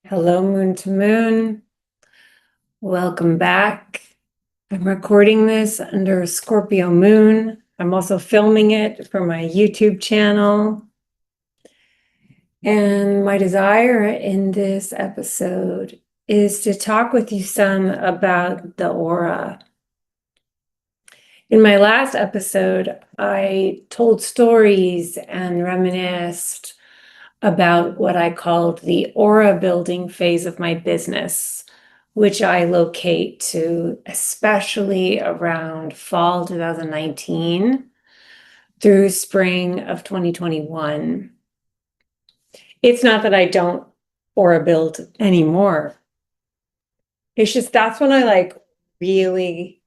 Hello, Moon to Moon. Welcome back. I'm recording this under Scorpio Moon. I'm also filming it for my YouTube channel. And my desire in this episode is to talk with you some about the aura. In my last episode, I told stories and reminisced about what I called the aura building phase of my business, which I locate to especially around fall 2019 through spring of 2021. It's not that I don't aura build anymore. It's just that's when I really,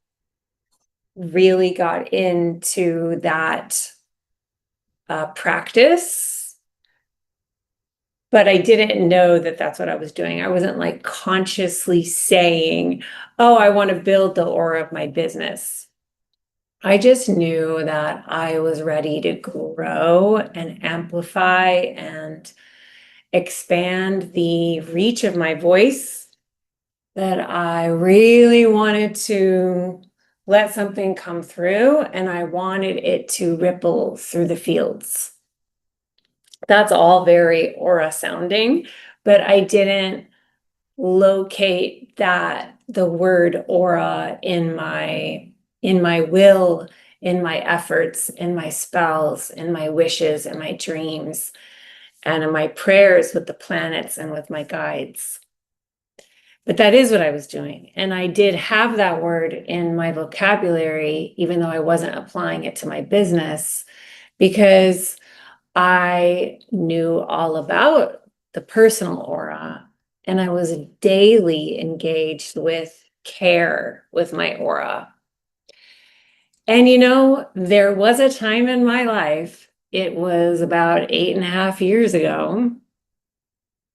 really got into that practice. But I didn't know that that's what I was doing. I wasn't like consciously saying, oh, I want to build the aura of my business. I just knew that I was ready to grow and amplify and expand the reach of my voice, that I really wanted to let something come through and I wanted it to ripple through the fields. That's all very aura sounding, but I didn't locate the word aura in my will, in my efforts, in my spells, in my wishes, in my dreams, and in my prayers with the planets and with my guides. But that is what I was doing. And I did have that word in my vocabulary, even though I wasn't applying it to my business, because I knew all about the personal aura, and I was daily engaged with care with my aura. And there was a time in my life, it was about 8.5 years ago,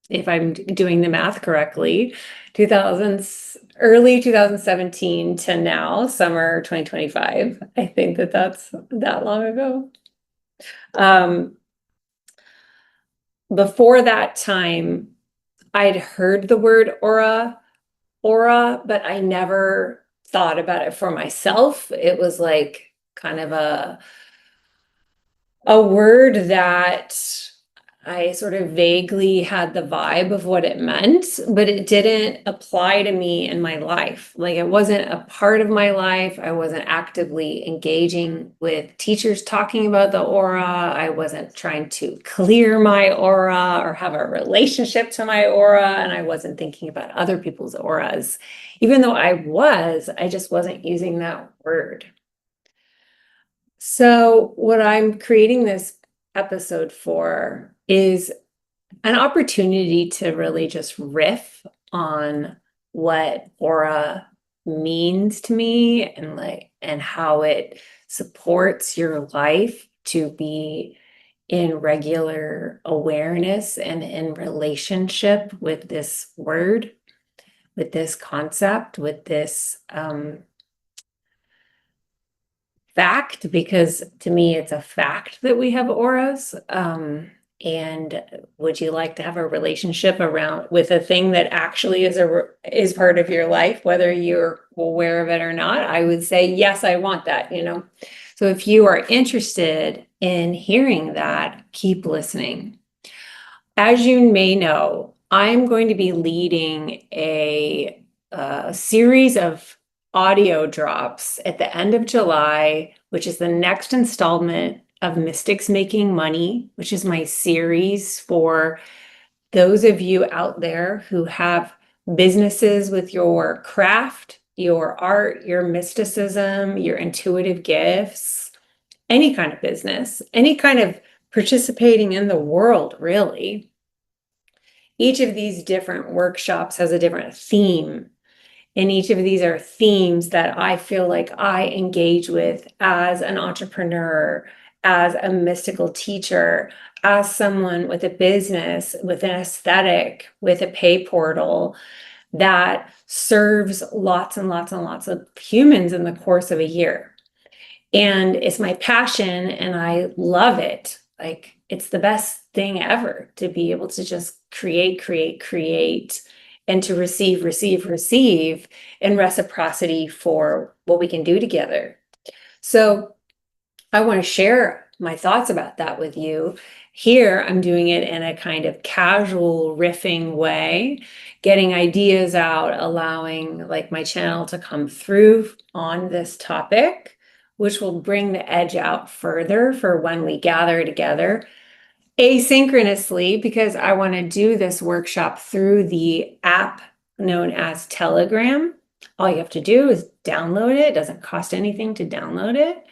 if I'm doing the math correctly, 2000s, early 2017 to now, summer 2025. I think that's that long ago. Before that time, I'd heard the word aura, but I never thought about it for myself. It was like kind of a word that I sort of vaguely had the vibe of what it meant, but it didn't apply to me in my life. Like, it wasn't a part of my life. I wasn't actively engaging with teachers talking about the aura. I wasn't trying to clear my aura or have a relationship to my aura. And I wasn't thinking about other people's auras. Even though I just wasn't using that word. So, what I'm creating this episode for is an opportunity to really just riff on what aura means to me, and how it supports your life to be in regular awareness and in relationship with this word, with this concept, with this fact, because to me it's a fact that we have auras. And would you like to have a relationship around with a thing that actually is part of your life, whether you're aware of it or not? I would say yes, I want that. So if you are interested in hearing that, keep listening. As you may know, I'm going to be leading a series of audio drops at the end of July, which is the next installment of Mystics Making Money, which is my series for those of you out there who have businesses with your craft, your art, your mysticism, your intuitive gifts, any kind of business, any kind of participating in the world, really. Each of these different workshops has a different theme. And each of these are themes that I feel like I engage with as an entrepreneur, as a mystical teacher, as someone with a business, with an aesthetic, with a pay portal that serves lots and lots and lots of humans in the course of a year. And it's my passion and I love it. Like, it's the best thing ever to be able to just create, and to receive in reciprocity for what we can do together. So I want to share my thoughts about that with you. Here, I'm doing it in a kind of casual riffing way, getting ideas out, allowing like my channel to come through on this topic, which will bring the edge out further for when we gather together asynchronously, because I want to do this workshop through the app known as Telegram. All you have to do is download it. It doesn't cost anything to download it.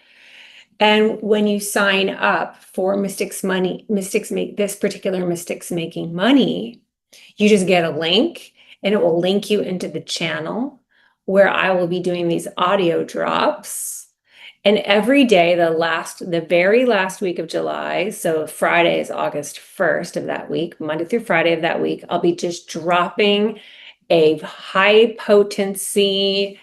And when you sign up for Mystics Make this particular Mystics Making Money, you just get a link and it will link you into the channel where I will be doing these audio drops. And every day, the very last week of July, so Friday is August 1st of that week, Monday through Friday of that week, I'll be just dropping a high potency,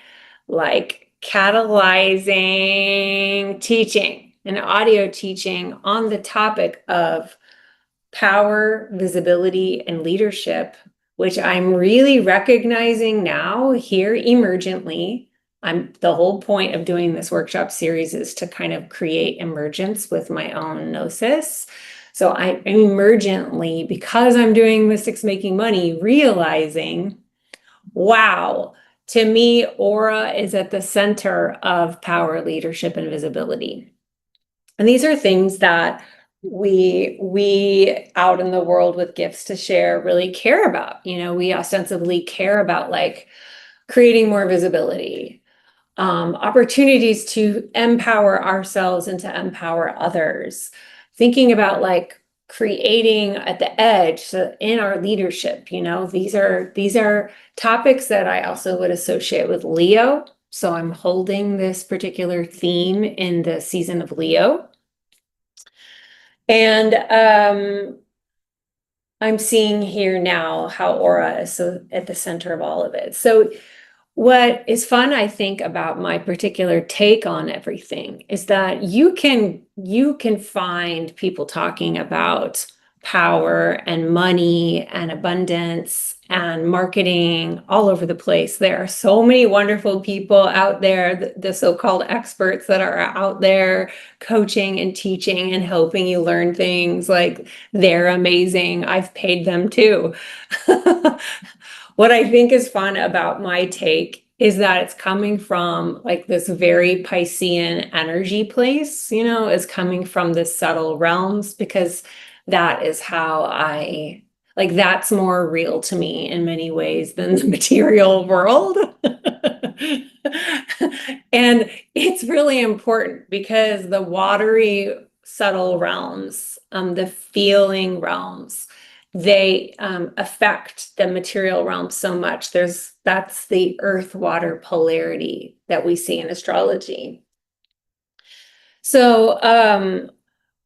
like catalyzing teaching, an audio teaching on the topic of power, visibility, and leadership, which I'm really recognizing now here emergently. The whole point of doing this workshop series is to kind of create emergence with my own gnosis. So I'm emergently, because I'm doing Mystics Making Money, realizing, wow, to me, aura is at the center of power, leadership, and visibility. And these are things that we out in the world with gifts to share really care about. We ostensibly care about like creating more visibility, opportunities to empower ourselves and to empower others, thinking about like creating at the edge in our leadership. These are topics that I also would associate with Leo. So I'm holding this particular theme in the season of Leo. And I'm seeing here now how aura is so at the center of all of it. So what is fun, I think, about my particular take on everything is that you can find people talking about power and money and abundance and marketing all over the place. There are so many wonderful people out there, the so-called experts that are out there coaching and teaching and helping you learn things. Like, they're amazing. I've paid them too. What I think is fun about my take is that it's coming from like this very Piscean energy place, is coming from the subtle realms, because that is how that's more real to me in many ways than the material world. And it's really important because the watery, subtle realms, the feeling realms, they affect the material realm so much. That's the earth-water polarity that we see in astrology. So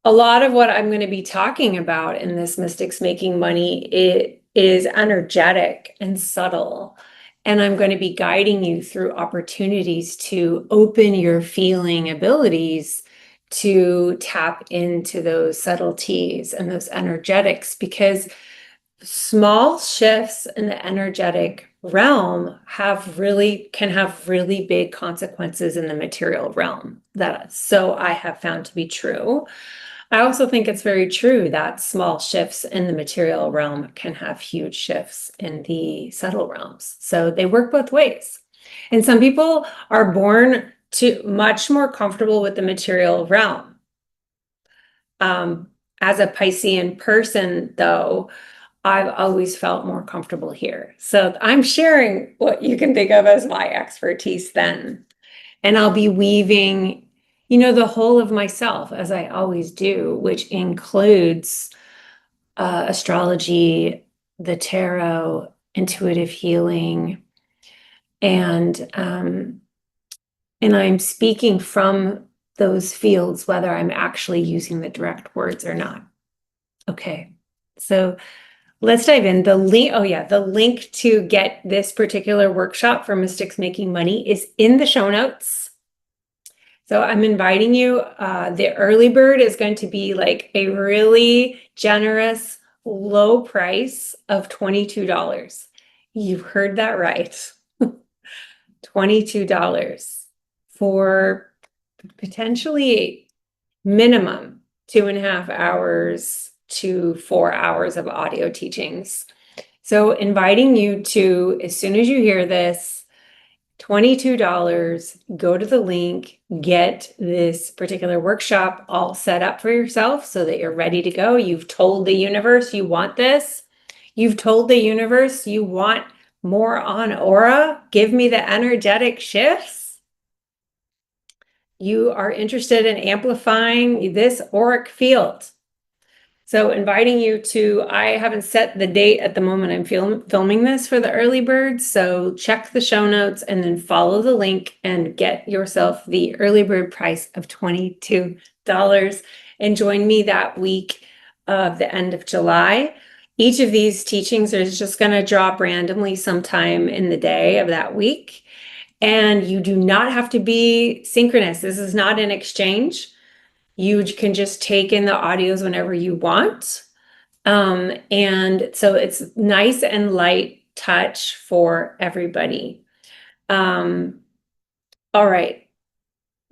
a lot of what I'm going to be talking about in this Mystics Making Money, it is energetic and subtle. And I'm going to be guiding you through opportunities to open your feeling abilities to tap into those subtleties and those energetics, because small shifts in the energetic realm can have really big consequences in the material realm. So I have found to be true. I also think it's very true that small shifts in the material realm can have huge shifts in the subtle realms. So they work both ways. And some people are born to much more comfortable with the material realm. As a Piscean person, though, I've always felt more comfortable here. So I'm sharing what you can think of as my expertise then. And I'll be weaving, the whole of myself, as I always do, which includes astrology, the tarot, intuitive healing, and I'm speaking from those fields, whether I'm actually using the direct words or not. Okay, so let's dive in. The link to get this particular workshop for Mystics Making Money is in the show notes. So I'm inviting you. The early bird is going to be like a really generous, low price of $22. You've heard that right. $22 for potentially minimum 2.5 hours to 4 hours of audio teachings. So inviting you to, as soon as you hear this, $22, go to the link, get this particular workshop all set up for yourself so that you're ready to go. You've told the universe you want this. You've told the universe you want more on aura. Give me the energetic shifts. You are interested in amplifying this auric field. So inviting you to, I haven't set the date at the moment I'm filming this for the early bird. So check the show notes and then follow the link and get yourself the early bird price of $22 and join me that week of the end of July. Each of these teachings is just going to drop randomly sometime in the day of that week. And you do not have to be synchronous. This is not an exchange. You can just take in the audios whenever you want. And so it's nice and light touch for everybody. All right.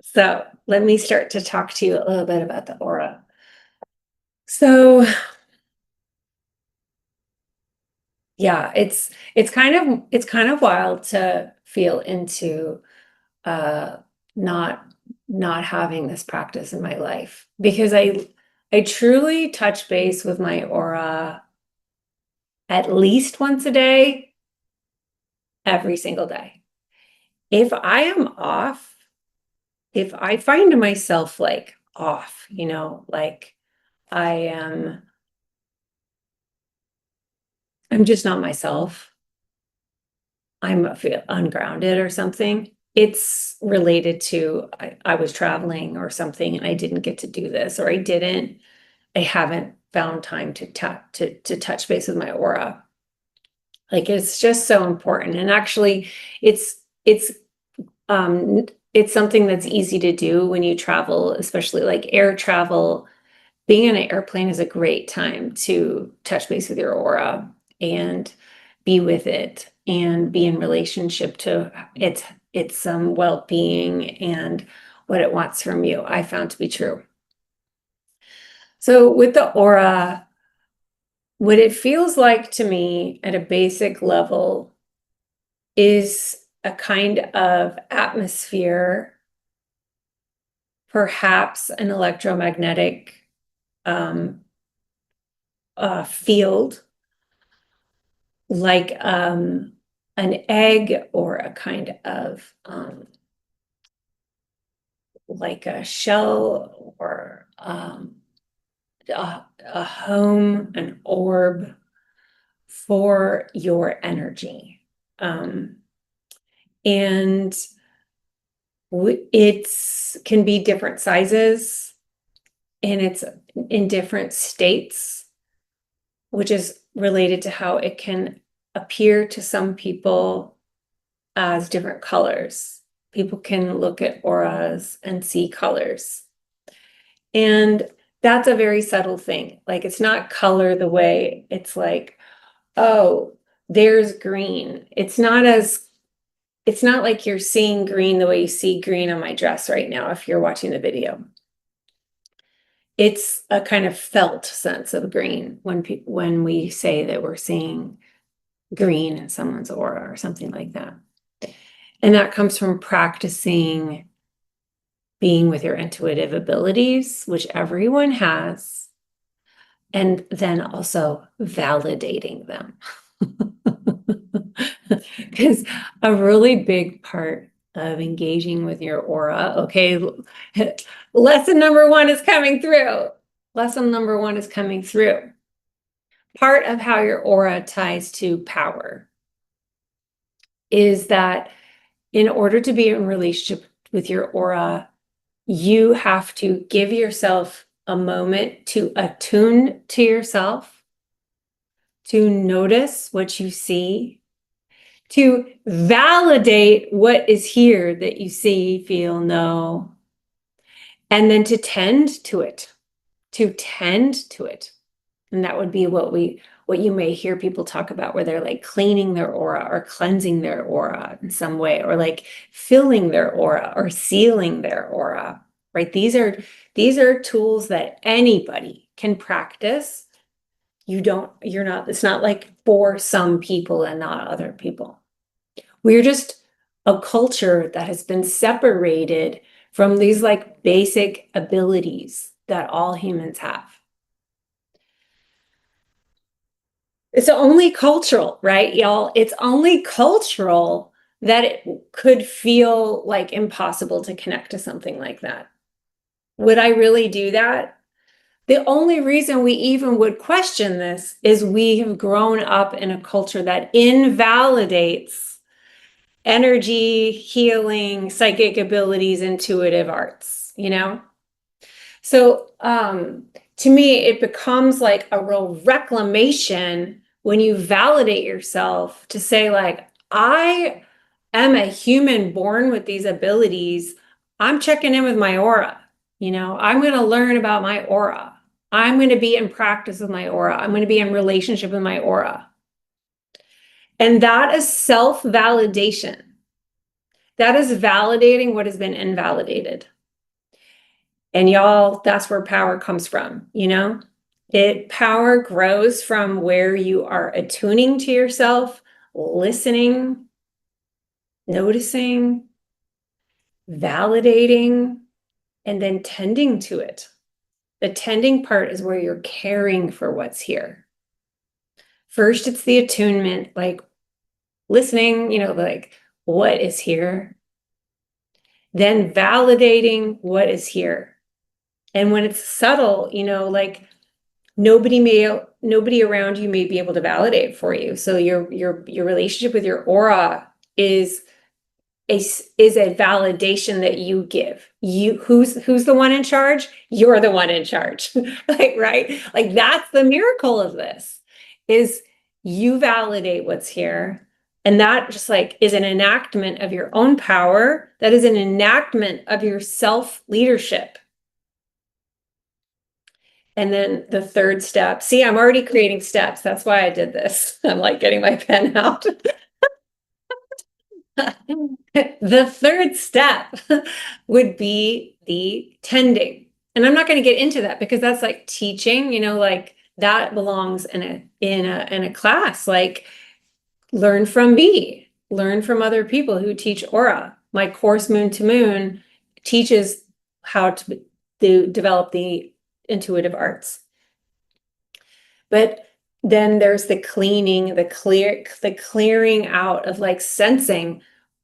So let me start to talk to you a little bit about the aura. So yeah, it's kind of wild to feel into not having this practice in my life, because I truly touch base with my aura at least once a day, every single day. If I am off, if I find myself like off, like I'm just not myself, I feel ungrounded or something, it's related to I was traveling or something and I didn't get to do this, or I haven't found time to touch base with my aura. Like, it's just so important. And actually it's something that's easy to do when you travel, especially like air travel. Being in an airplane is a great time to touch base with your aura and be with it and be in relationship to its well-being and what it wants from you. I found to be true. So with the aura, what it feels like to me at a basic level is a kind of atmosphere, perhaps an electromagnetic field, like an egg, or a kind of like a shell, or a home, an orb for your energy. And it's can be different sizes, and it's in different states, which is related to how it can appear to some people as different colors. People can look at auras and see colors. And that's a very subtle thing. Like, it's not color the way it's like, oh, there's green. It's not like you're seeing green the way you see green on my dress right now if you're watching the video. It's a kind of felt sense of green when we say that we're seeing green in someone's aura or something like that. And that comes from practicing being with your intuitive abilities, which everyone has, and then also validating them. Because a really big part of engaging with your aura, okay, lesson number one is coming through. Lesson number one is coming through. Part of how your aura ties to power is that in order to be in relationship with your aura, you have to give yourself a moment to attune to yourself, to notice what you see, to validate what is here that you see, feel, know, and then to tend to it, to tend to it. And that would be what you may hear people talk about, where they're like cleaning their aura or cleansing their aura in some way, or like filling their aura or sealing their aura, right? These are tools that anybody can practice. It's not like for some people and not other people. We're just a culture that has been separated from these like basic abilities that all humans have. It's only cultural, right, y'all? It's only cultural that it could feel like impossible to connect to something like that. Would I really do that? The only reason we even would question this is we have grown up in a culture that invalidates energy, healing, psychic abilities, intuitive arts, you know? So to me, it becomes like a real reclamation when you validate yourself to say, like, I am a human born with these abilities. I'm checking in with my aura. I'm going to learn about my aura. I'm going to be in practice with my aura. I'm going to be in relationship with my aura. And that is self-validation. That is validating what has been invalidated. And y'all, that's where power comes from, Power grows from where you are attuning to yourself, listening, noticing, validating, and then tending to it. The tending part is where you're caring for what's here. First, it's the attunement, like listening, like what is here. Then validating what is here. And when it's subtle, like nobody around you may be able to validate for you. So your relationship with your aura is a validation that you give. Who's the one in charge? You're the one in charge. Like, right? Like that's the miracle of this, is you validate what's here. And that just like is an enactment of your own power. That is an enactment of your self-leadership. And then the third step, see, I'm already creating steps. That's why I did this. I'm like getting my pen out. The third step would be the tending. And I'm not going to get into that because that's like teaching, like that belongs in a class. Like learn from me, learn from other people who teach aura. My course Moon to Moon teaches how to develop the intuitive arts. But then there's the cleaning, the clearing out of like sensing.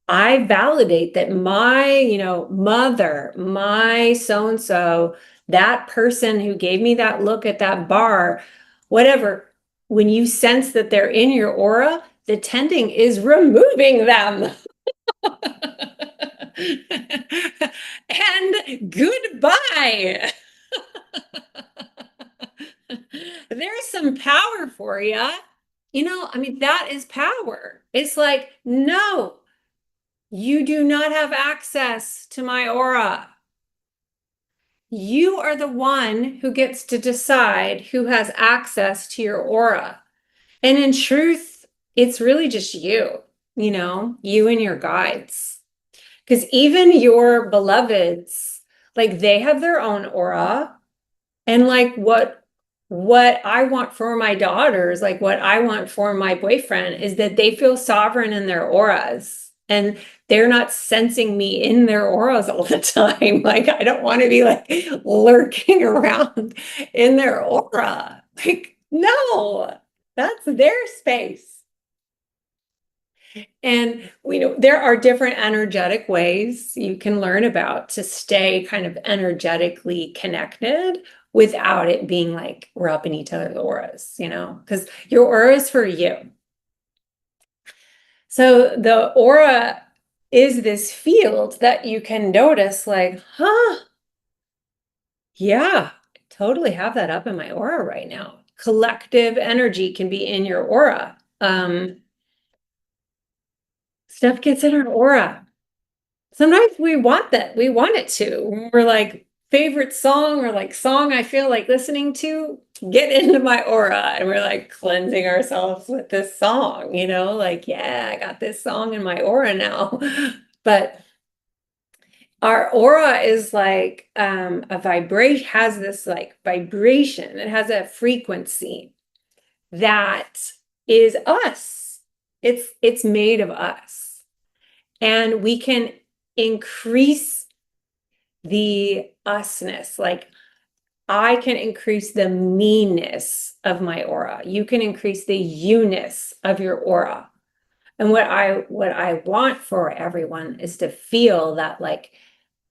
I validate that my, mother, my so-and-so, that person who gave me that look at that bar, whatever, when you sense that they're in your aura, the tending is removing them. And goodbye. There's some power for you. That is power. It's like, no, you do not have access to my aura. You are the one who gets to decide who has access to your aura. And in truth, it's really just you and your guides. Because even your beloveds, like they have their own aura. And like what I want for my daughters, like what I want for my boyfriend is that they feel sovereign in their auras and they're not sensing me in their auras all the time. Like I don't want to be like lurking around in their aura. Like, no, that's their space. And we know there are different energetic ways you can learn about to stay kind of energetically connected without it being like we're up in each other's auras, because your aura is for you. So the aura is this field that you can notice like, yeah, I totally have that up in my aura right now. Collective energy can be in your aura. Stuff gets in our aura. Sometimes we want that. We want it to. We're like, favorite song or like song I feel like listening to, get into my aura. And we're like cleansing ourselves with this song, like, yeah, I got this song in my aura now. But our aura is like a vibration, has this like vibration. It has a frequency that is us. It's made of us. And we can increase the usness. Like I can increase the meanness of my aura. You can increase the you-ness of your aura. And what I want for everyone is to feel that like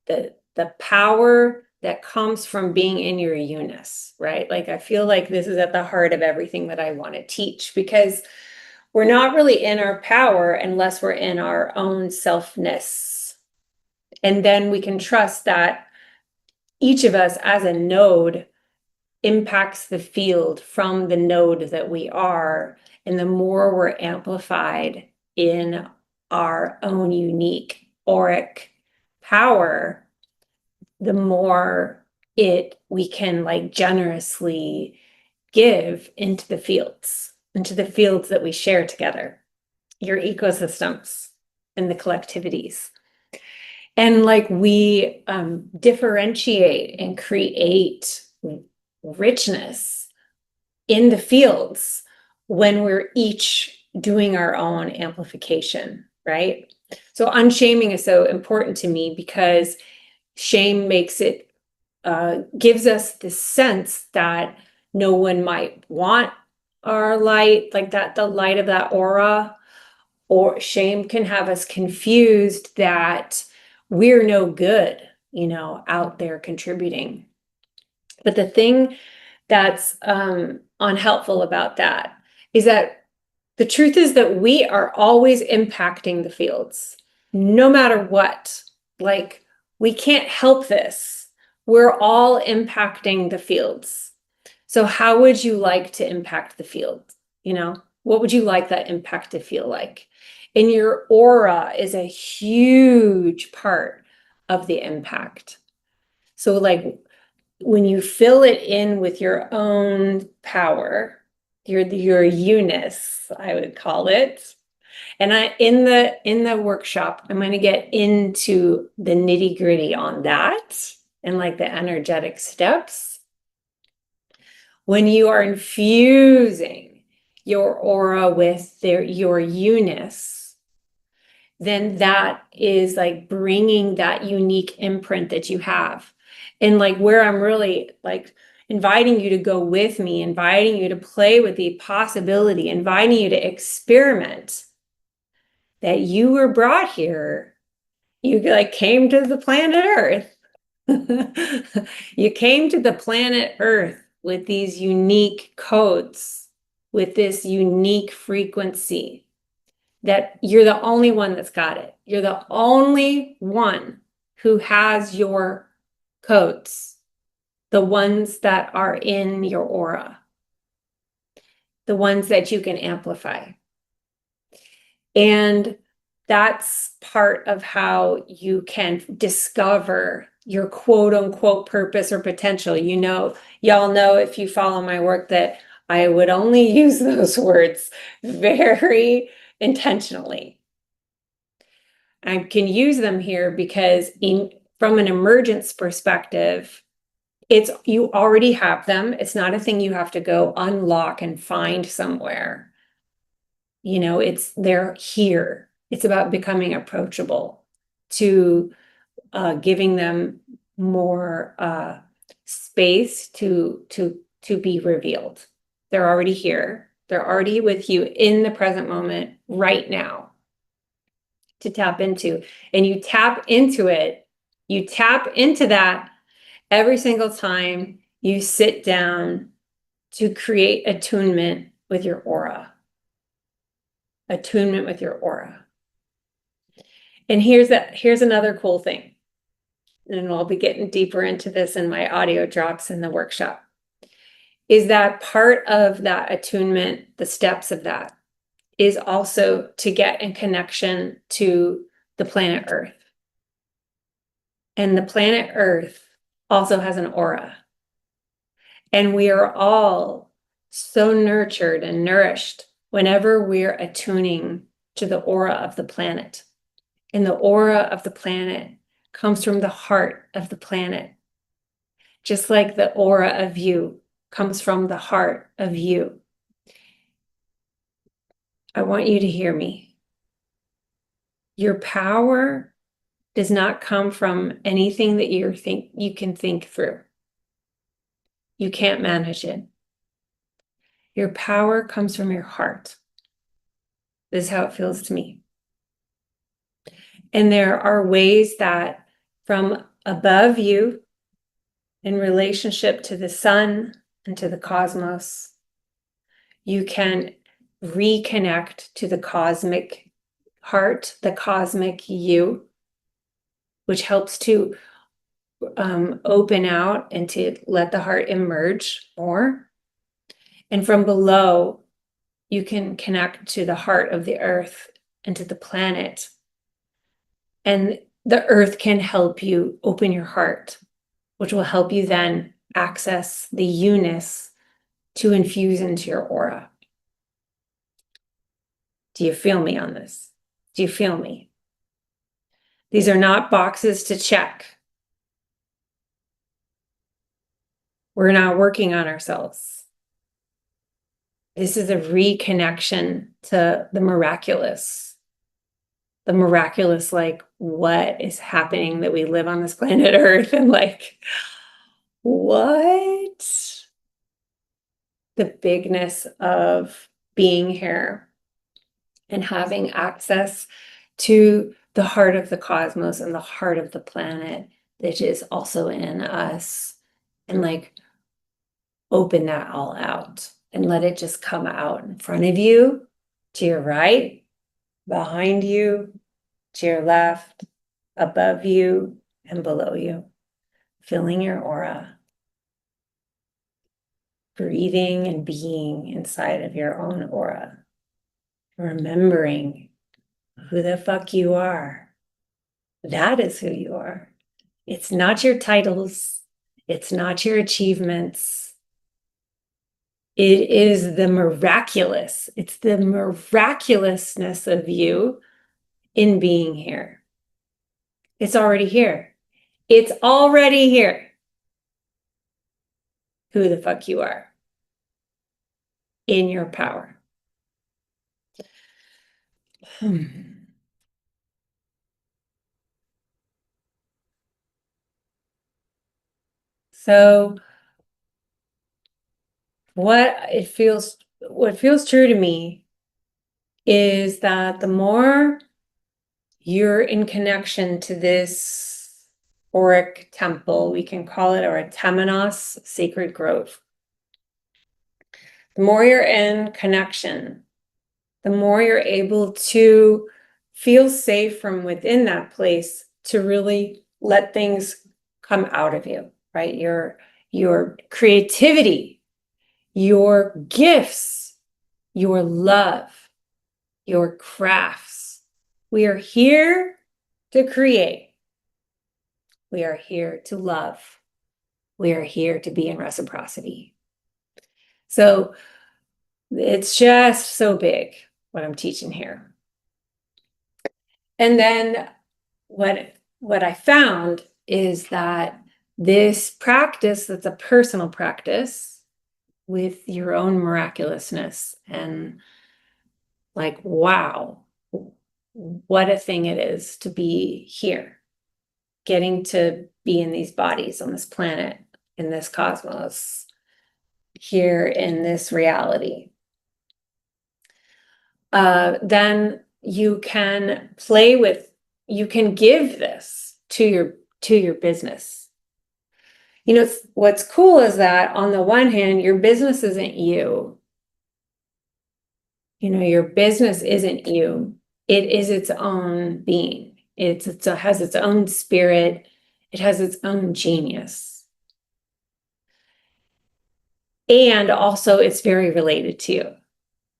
the power that comes from being in your you-ness, right? Like I feel like this is at the heart of everything that I want to teach, because we're not really in our power unless we're in our own selfness. And then we can trust that each of us as a node impacts the field from the node that we are. And the more we're amplified in our own unique auric power, the more we can like generously give into the fields that we share together, your ecosystems and the collectivities. And like we differentiate and create richness in the fields when we're each doing our own amplification, right? So unshaming is so important to me because shame makes it, gives us the sense that no one might want our light, like that, the light of that aura, or shame can have us confused that we're no good, out there contributing. But the thing that's unhelpful about that is that the truth is that we are always impacting the fields, no matter what. Like, we can't help this. We're all impacting the fields. So how would you like to impact the field? What would you like that impact to feel like? And your aura is a huge part of the impact. So like when you fill it in with your own power, your you-ness, I would call it. And in the workshop, I'm going to get into the nitty-gritty on that and like the energetic steps. When you are infusing your aura with your you-ness, then that is like bringing that unique imprint that you have. And like where I'm really like inviting you to go with me, inviting you to play with the possibility, inviting you to experiment that you were brought here. You like came to the planet Earth. You came to the planet Earth with these unique codes, with this unique frequency, that you're the only one that's got it. You're the only one who has your codes, the ones that are in your aura, the ones that you can amplify. And that's part of how you can discover your quote unquote purpose or potential. Y'all know if you follow my work that I would only use those words very intentionally. I can use them here because from an emergence perspective, you already have them. It's not a thing you have to go unlock and find somewhere. They're here. It's about becoming approachable, to giving them more space to be revealed. They're already here. They're already with you in the present moment right now to tap into. And you tap into it. You tap into that every single time you sit down to create attunement with your aura. Attunement with your aura. And here's another cool thing. And I'll be getting deeper into this in my audio drops in the workshop. Is that part of that attunement, the steps of that, is also to get in connection to the planet Earth. And the planet Earth also has an aura. And we are all so nurtured and nourished whenever we're attuning to the aura of the planet. And the aura of the planet comes from the heart of the planet, just like the aura of you comes from the heart of you. I want you to hear me. Your power does not come from anything that you can think through. You can't manage it. Your power comes from your heart. This is how it feels to me. And there are ways that from above you, in relationship to the sun and to the cosmos, you can reconnect to the cosmic heart, the cosmic you, which helps to open out and to let the heart emerge more. And from below, you can connect to the heart of the earth and to the planet. And the earth can help you open your heart, which will help you then access the you-ness to infuse into your aura. Do you feel me on this? Do you feel me? These are not boxes to check. We're not working on ourselves. This is a reconnection to the miraculous. The miraculous, like, what is happening that we live on this planet Earth, and like, what? The bigness of being here and having access to the heart of the cosmos and the heart of the planet that is also in us, and like open that all out and let it just come out in front of you, to your right, behind you, to your left, above you, and below you, filling your aura, breathing and being inside of your own aura, remembering who the fuck you are. That is who you are. It's not your titles. It's not your achievements. It is the miraculous. It's the miraculousness of you in being here. It's already here. It's already here. Who the fuck you are in your power. So what feels true to me is that the more you're in connection to this auric temple, we can call it our temenos, sacred grove. The more you're in connection, the more you're able to feel safe from within that place to really let things come out of you, right? Your creativity, your gifts, your love, your crafts. We are here to create. We are here to love. We are here to be in reciprocity. So it's just so big what I'm teaching here. And then what I found is that this practice, that's a personal practice with your own miraculousness, and like, wow, what a thing it is to be here, getting to be in these bodies on this planet, in this cosmos, here in this reality. Then you can you can give this to your business. You know, what's cool is that on the one hand, your business isn't you. You know, your business isn't you. It is its own being. It has its own spirit. It has its own genius. And also it's very related to you.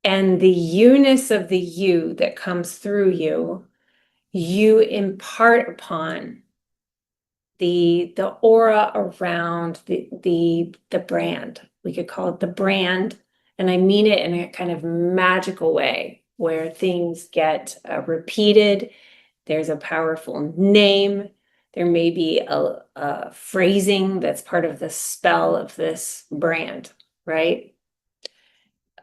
And the you-ness of the you that comes through you, you impart upon the aura around the brand. We could call it the brand, and I mean it in a kind of magical way where things get repeated. There's a powerful name. There may be a phrasing that's part of the spell of this brand, right?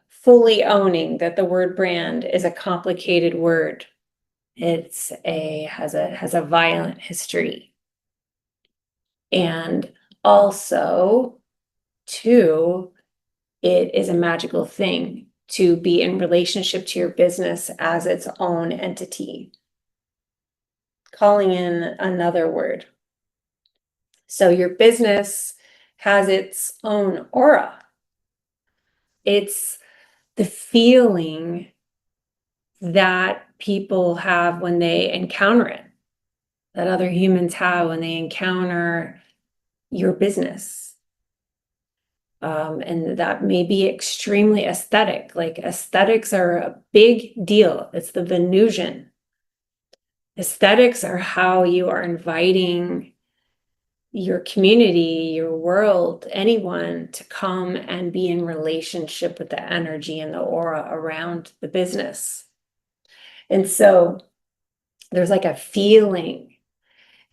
Fully owning that the word brand is a complicated word. Has a violent history. And also, too, it is a magical thing to be in relationship to your business as its own entity. Calling in another word. So your business has its own aura. It's the feeling that people have when they encounter it, that other humans have when they encounter your business. And that may be extremely aesthetic. Like aesthetics are a big deal. It's the Venusian. Aesthetics are how you are inviting your community, your world, anyone to come and be in relationship with the energy and the aura around the business. And so there's like a feeling.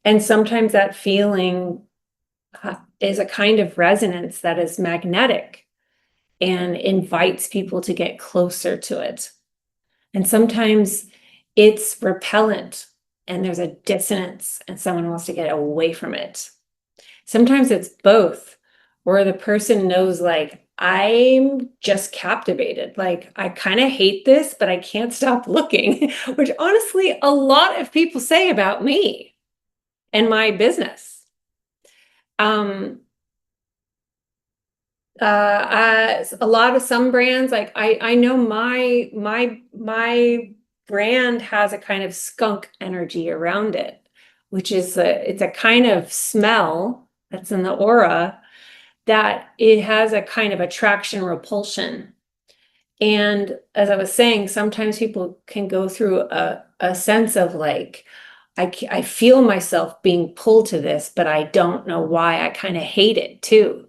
And sometimes that feeling is a kind of resonance that is magnetic and invites people to get closer to it. And sometimes it's repellent and there's a dissonance and someone wants to get away from it. Sometimes it's both, where the person knows, like, I'm just captivated. Like, I kind of hate this, but I can't stop looking, which honestly, a lot of people say about me and my business. A lot of some brands, like I know my brand has a kind of skunk energy around it, which is it's a kind of smell that's in the aura that it has a kind of attraction repulsion. And as I was saying, sometimes people can go through a sense of like, I feel myself being pulled to this, but I don't know why. I kind of hate it too.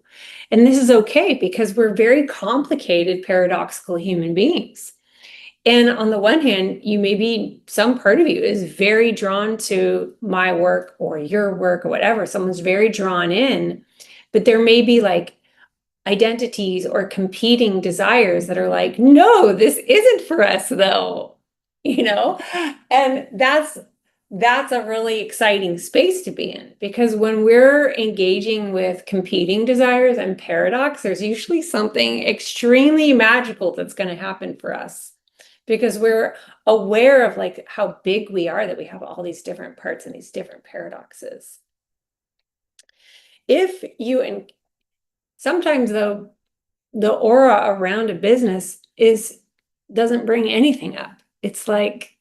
And this is okay because we're very complicated, paradoxical human beings. And on the one hand, some part of you is very drawn to my work or your work or whatever. Someone's very drawn in, but there may be like identities or competing desires that are like, no, this isn't for us though, and that's a really exciting space to be in, because when we're engaging with competing desires and paradox, there's usually something extremely magical that's going to happen for us, because we're aware of like how big we are, that we have all these different parts and these different paradoxes. Sometimes though, the aura around a business doesn't bring anything up. It's like,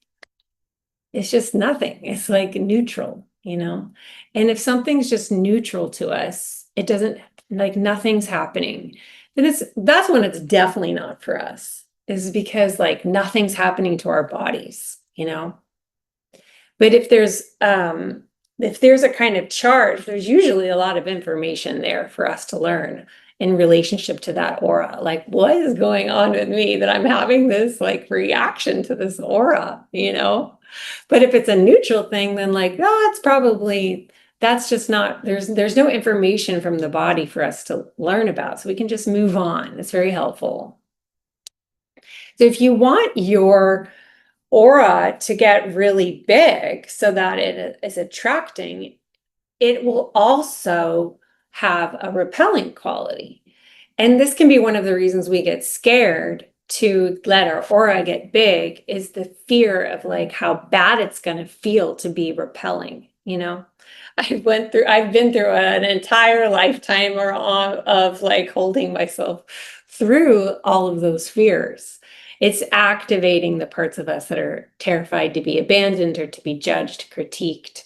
it's just nothing. It's like neutral, And if something's just neutral to us, it doesn't, like, nothing's happening, then that's when it's definitely not for us, is because like nothing's happening to our bodies, But if there's a kind of charge, there's usually a lot of information there for us to learn in relationship to that aura. Like, what is going on with me that I'm having this like reaction to this aura, But if it's a neutral thing, then like, that's just not, there's no information from the body for us to learn about. So we can just move on. It's very helpful. So if you want your aura to get really big so that it is attracting, it will also have a repelling quality. And this can be one of the reasons we get scared to let our aura get big, is the fear of like how bad it's going to feel to be repelling, I've been through an entire lifetime of like holding myself through all of those fears. It's activating the parts of us that are terrified to be abandoned or to be judged, critiqued,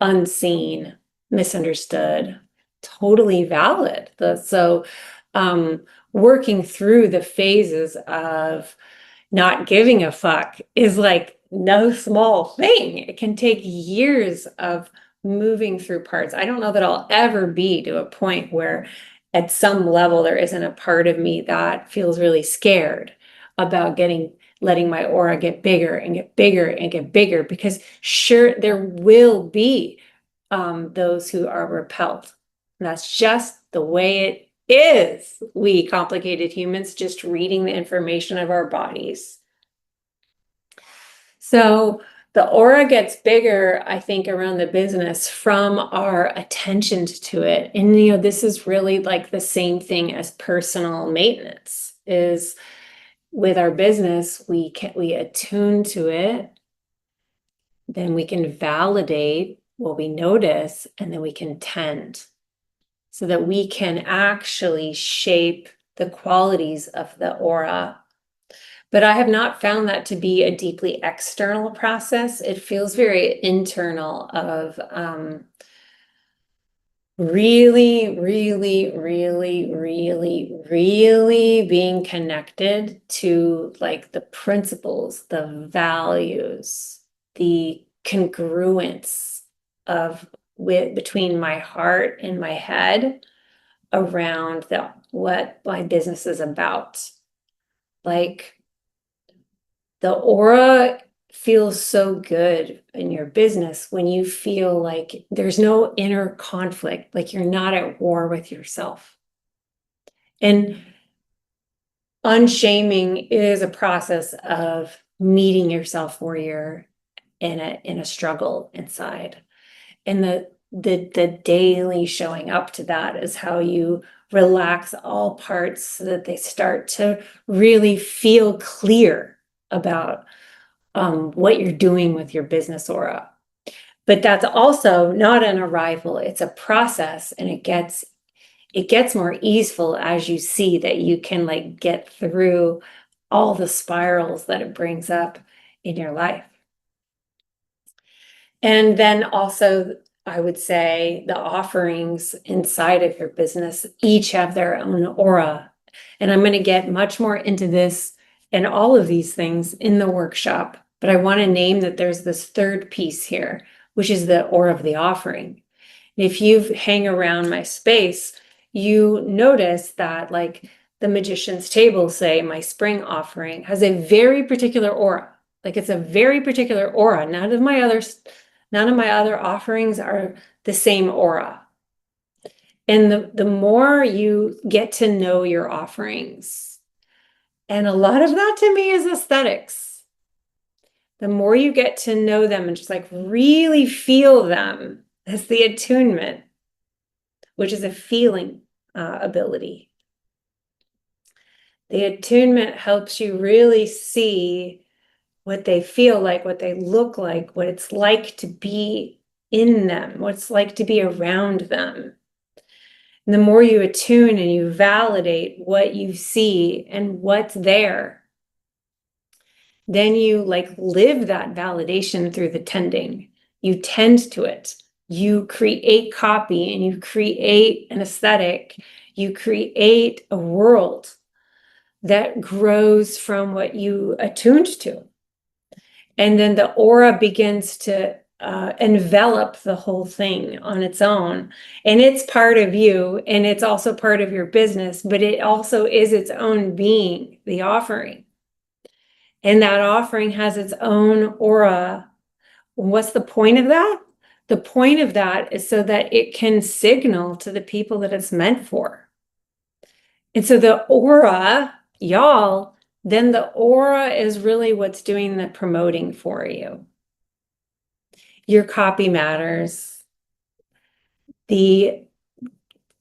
unseen, misunderstood. Totally valid. Working through the phases of not giving a fuck is like no small thing. It can take years of moving through parts. I don't know that I'll ever be to a point where at some level there isn't a part of me that feels really scared about letting my aura get bigger and get bigger and get bigger, because sure, there will be those who are repelled. And that's just the way it is. We complicated humans just reading the information of our bodies. So the aura gets bigger, I think, around the business from our attention to it. And, this is really like the same thing as personal maintenance is with our business, we attune to it, then we can validate what we notice, and then we can tend so that we can actually shape the qualities of the aura. But I have not found that to be a deeply external process. It feels very internal of really, really, really, really, really being connected to like the principles, the values, the congruence of between my heart and my head around what my business is about. Like the aura feels so good in your business when you feel like there's no inner conflict, like you're not at war with yourself. And unshaming is a process of meeting yourself where you're in a struggle inside. And the daily showing up to that is how you relax all parts so that they start to really feel clear about what you're doing with your business aura. But that's also not an arrival, it's a process, and it gets more easeful as you see that you can like get through all the spirals that it brings up in your life. And then also, I would say the offerings inside of your business each have their own aura. And I'm going to get much more into this and all of these things in the workshop. But I want to name that there's this third piece here, which is the aura of the offering. If you hang around my space, you notice that like the magician's table, say my spring offering, has a very particular aura. Like it's a very particular aura. None of my other offerings are the same aura. And the more you get to know your offerings, and a lot of that to me is aesthetics. The more you get to know them and just like really feel them, that's the attunement, which is a feeling ability. The attunement helps you really see what they feel like, what they look like, what it's like to be in them, what it's like to be around them. And the more you attune and you validate what you see and what's there, then you like live that validation through the tending. You tend to it. You create copy and you create an aesthetic. You create a world that grows from what you attuned to. And then the aura begins to envelop the whole thing on its own. And it's part of you, and it's also part of your business, but it also is its own being, the offering. And that offering has its own aura. What's the point of that? The point of that is so that it can signal to the people that it's meant for. And so the aura, y'all, then the aura is really what's doing the promoting for you. Your copy matters. The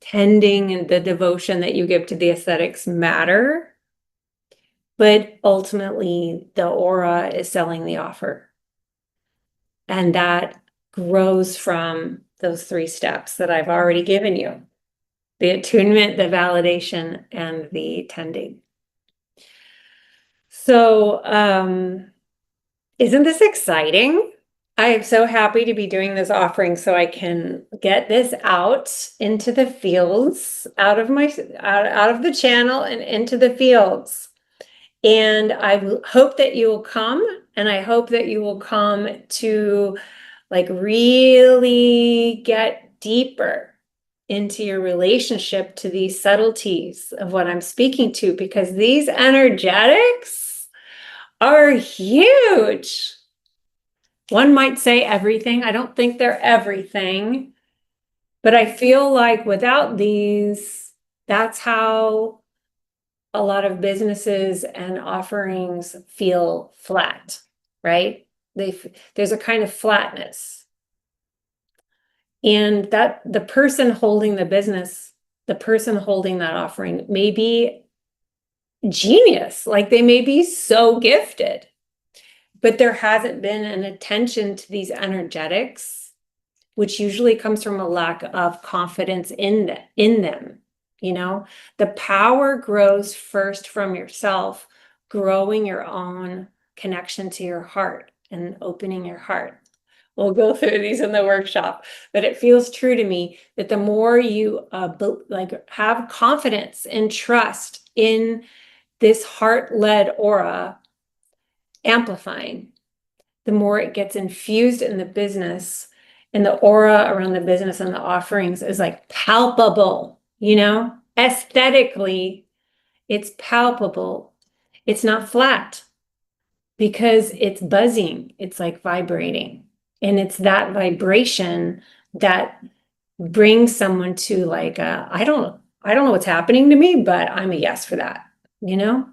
tending and the devotion that you give to the aesthetics matter. But ultimately, the aura is selling the offer. And that grows from those 3 steps that I've already given you: the attunement, the validation, and the tending. So, isn't this exciting? I am so happy to be doing this offering so I can get this out into the fields, out of the channel and into the fields. And I hope that you will come, and I hope that you will come to Like really get deeper into your relationship to these subtleties of what I'm speaking to, because these energetics are huge. One might say everything. I don't think they're everything, but I feel like without these, that's how a lot of businesses and offerings feel flat, right? There's a kind of flatness. And that the person holding the business, the person holding that offering may be genius, like they may be so gifted, but there hasn't been an attention to these energetics, which usually comes from a lack of confidence in them. You know, the power grows first from yourself, growing your own connection to your heart and opening your heart. We'll go through these in the workshop, but it feels true to me that the more you like have confidence and trust in this heart-led aura amplifying, the more it gets infused in the business, and the aura around the business and the offerings is like palpable, you know, aesthetically, it's palpable. It's not flat because it's buzzing, it's like vibrating. And it's that vibration that brings someone to like, I don't know what's happening to me, but I'm a yes for that, you know?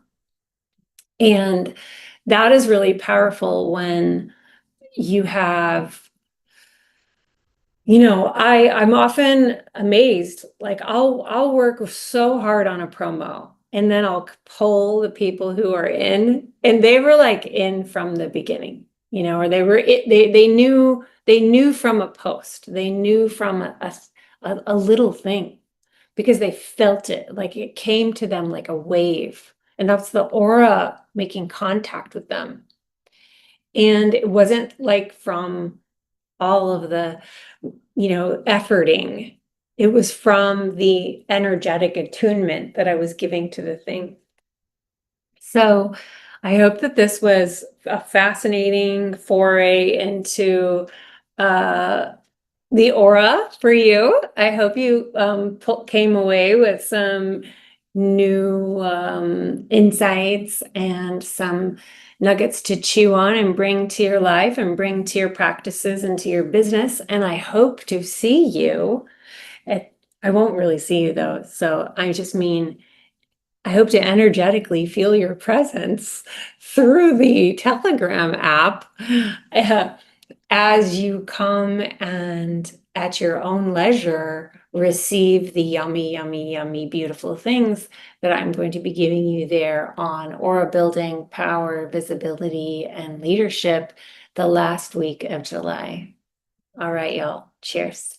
And that is really powerful when you have, I'm often amazed. Like I'll work so hard on a promo and then I'll poll the people who are in, and they were like in from the beginning, or they knew from a post, they knew from a little thing because they felt it, like it came to them like a wave, and that's the aura making contact with them. And it wasn't like from all of the efforting. It was from the energetic attunement that I was giving to the thing. So I hope that this was a fascinating foray into the aura for you. I hope you came away with some new insights and some nuggets to chew on and bring to your life and bring to your practices and to your business. And I hope to see you I won't really see you though. So I just mean, I hope to energetically feel your presence through the Telegram app as you come and at your own leisure receive the yummy, yummy, yummy, beautiful things that I'm going to be giving you there on aura building, power, visibility, and leadership the last week of July. All right, y'all. Cheers.